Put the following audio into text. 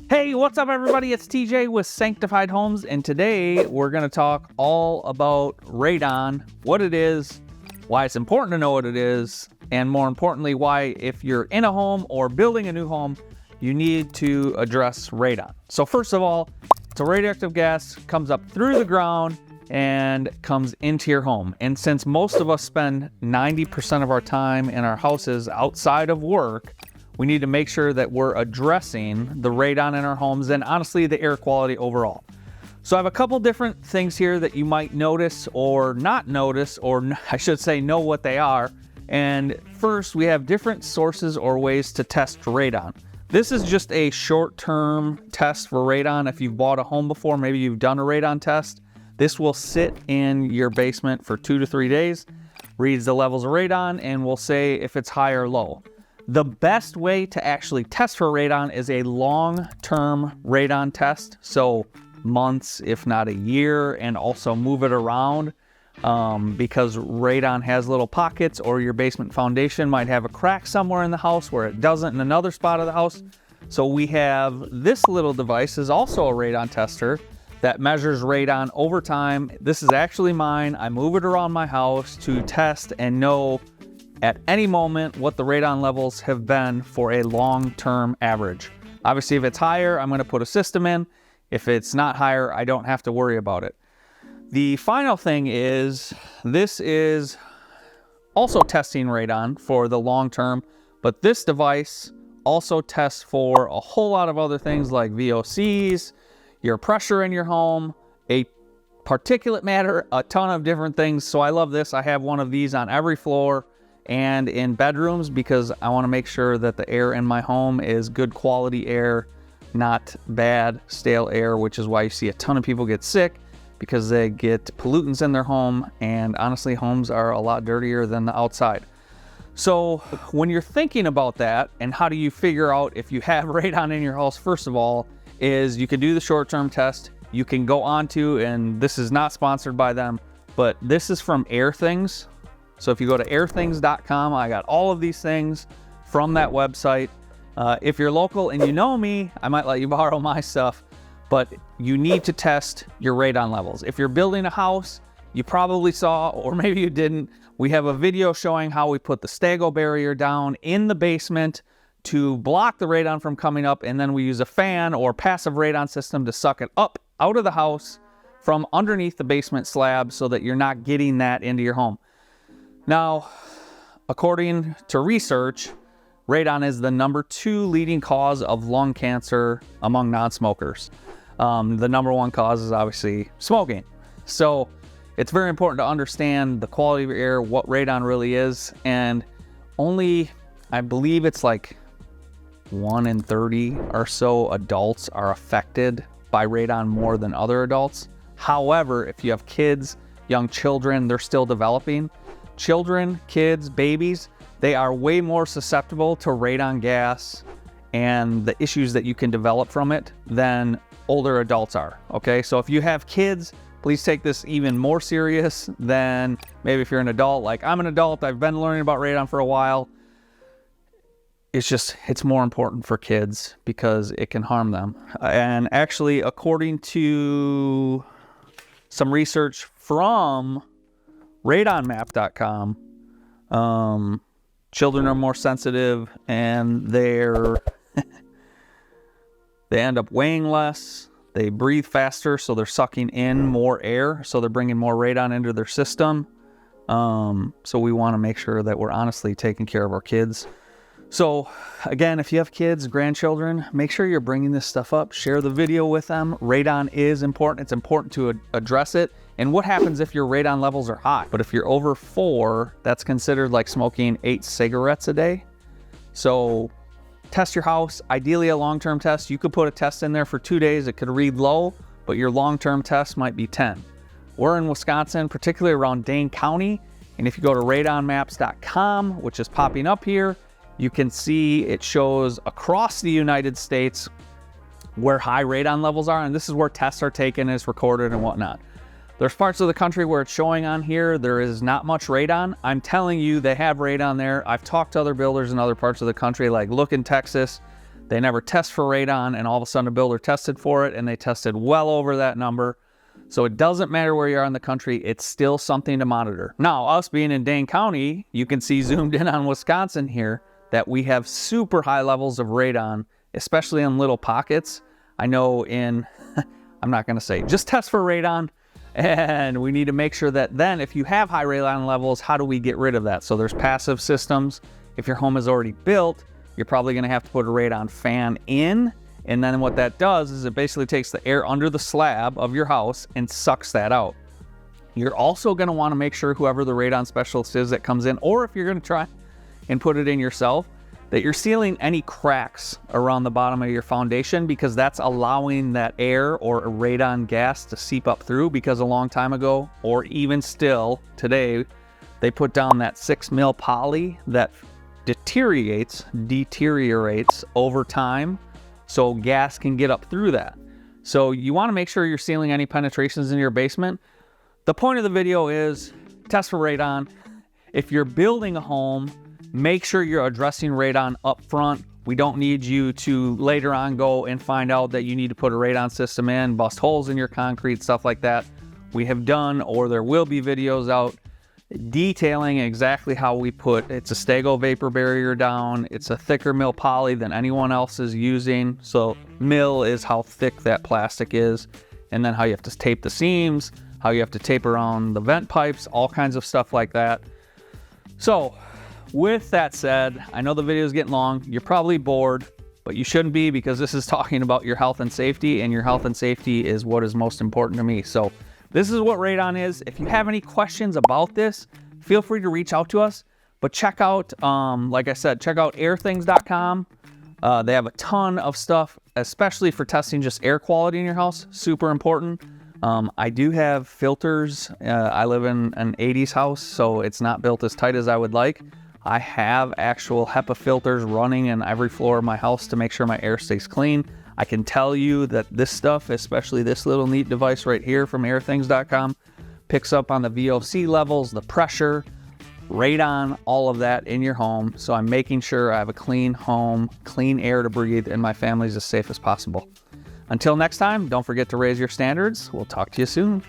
Hey, what's up everybody? It's TJ with Sanctified Homes, and today we're going to talk all about radon, what it is, why it's important to know what it is, and more importantly, why if you're in a home or building a new home, you need to address radon. So first of all, it's a radioactive gas, comes up through the ground and comes into your home. And since most of us spend 90% of our time in our houses outside of work, we need to make sure that we're addressing the radon in our homes and honestly the air quality overall. So I have a couple different things here that you might notice or not notice, or I should say know what they are. And first, we have different sources or ways to test radon. This is just a short-term test for radon. If you've bought a home before, maybe you've done a radon test, this will sit in your basement for 2 to 3 days, reads the levels of radon, and will say if it's high or low. The best way to actually test for radon is a long-term radon test, so months, if not a year, and also move it around because radon has little pockets, or your basement foundation might have a crack somewhere in the house where it doesn't in another spot of the house. So we have this little device is also a radon tester that measures radon over time. This is actually mine. I move it around my house to test and know at any moment what the radon levels have been for a long-term average. Obviously, if it's higher, I'm going to put a system in. If it's not higher, I don't have to worry about it. The final thing is, this is also testing radon for the long term, but this device also tests for a whole lot of other things like VOCs, your pressure in your home, a particulate matter, a ton of different things. So I love this. I have one of these on every floor and in bedrooms because I want to make sure that the air in my home is good quality air, not bad, stale air, which is why you see a ton of people get sick because they get pollutants in their home. And honestly, homes are a lot dirtier than the outside. So when you're thinking about that and how do you figure out if you have radon in your house, first of all, is you can do the short-term test. You can go on to, and this is not sponsored by them, but this is from Airthings. So if you go to airthings.com, I got all of these things from that website. If you're local and you know me, I might let you borrow my stuff, but you need to test your radon levels. If you're building a house, you probably saw, or maybe you didn't, we have a video showing how we put the Stego barrier down in the basement to block the radon from coming up, and then we use a fan or passive radon system to suck it up out of the house from underneath the basement slab so that you're not getting that into your home. Now, according to research, radon is the #2 leading cause of lung cancer among non-smokers. The #1 cause is obviously smoking. So it's very important to understand the quality of your air, what radon really is, and only, I believe it's like 1 in 30 or so adults are affected by radon more than other adults. However, if you have kids, young children, they're still developing. Children, kids, babies, they are way more susceptible to radon gas and the issues that you can develop from it than older adults are, okay? So if you have kids, please take this even more serious than maybe if you're an adult. Like I'm an adult, I've been learning about radon for a while. It's more important for kids because it can harm them. And actually, according to some research from radonmap.com, children are more sensitive and they end up weighing less, they breathe faster, so they're sucking in more air, so they're bringing more radon into their system. So we want to make sure that we're honestly taking care of our kids. So again, if you have kids, grandchildren, make sure you're bringing this stuff up. Share the video with them. Radon is important. It's important to address it. And what happens if your radon levels are high? But if you're over 4, that's considered like smoking 8 cigarettes a day. So test your house. Ideally a long-term test. You could put a test in there for 2 days. It could read low, but your long-term test might be 10. We're in Wisconsin, particularly around Dane County. And if you go to radonmaps.com, which is popping up here, you can see it shows across the United States where high radon levels are, and this is where tests are taken, it's recorded and whatnot. There's parts of the country where it's showing on here there is not much radon. I'm telling you, they have radon there. I've talked to other builders in other parts of the country, like look in Texas. They never test for radon, and all of a sudden a builder tested for it and they tested well over that number. So it doesn't matter where you are in the country, it's still something to monitor. Now, us being in Dane County, you can see zoomed in on Wisconsin here that we have super high levels of radon, especially in little pockets. I know in, I'm not gonna say, just test for radon, and we need to make sure that then if you have high radon levels, how do we get rid of that? So there's passive systems. If your home is already built, you're probably gonna have to put a radon fan in, and then what that does is it basically takes the air under the slab of your house and sucks that out. You're also gonna wanna make sure whoever the radon specialist is that comes in, or if you're gonna try and put it in yourself, that you're sealing any cracks around the bottom of your foundation, because that's allowing that air or a radon gas to seep up through, because a long time ago, or even still today, they put down that 6 mil poly that deteriorates over time, so gas can get up through that. So you want to make sure you're sealing any penetrations in your basement. The point of the video is test for radon. If you're building a home, make sure you're addressing radon up front. We don't need you to later on go and find out that you need to put a radon system in, bust holes in your concrete, stuff like that. We have done, or there will be videos out detailing exactly how we put, it's a Stego vapor barrier down, it's a thicker mil poly than anyone else is using. So mil is how thick that plastic is, and then how you have to tape the seams, how you have to tape around the vent pipes, all kinds of stuff like that. So with that said, I know the video is getting long, you're probably bored, but you shouldn't be, because this is talking about your health and safety, and your health and safety is what is most important to me. So this is what radon is. If you have any questions about this, feel free to reach out to us. But check out, like I said, check out airthings.com. They have a ton of stuff, especially for testing just air quality in your house. Super important. I do have filters. I live in an 80s house, so it's not built as tight as I would like. I have actual HEPA filters running in every floor of my house to make sure my air stays clean. I can tell you that this stuff, especially this little neat device right here from airthings.com, picks up on the VOC levels, the pressure, radon, all of that in your home. So I'm making sure I have a clean home, clean air to breathe, and my family's as safe as possible. Until next time, don't forget to raise your standards. We'll talk to you soon.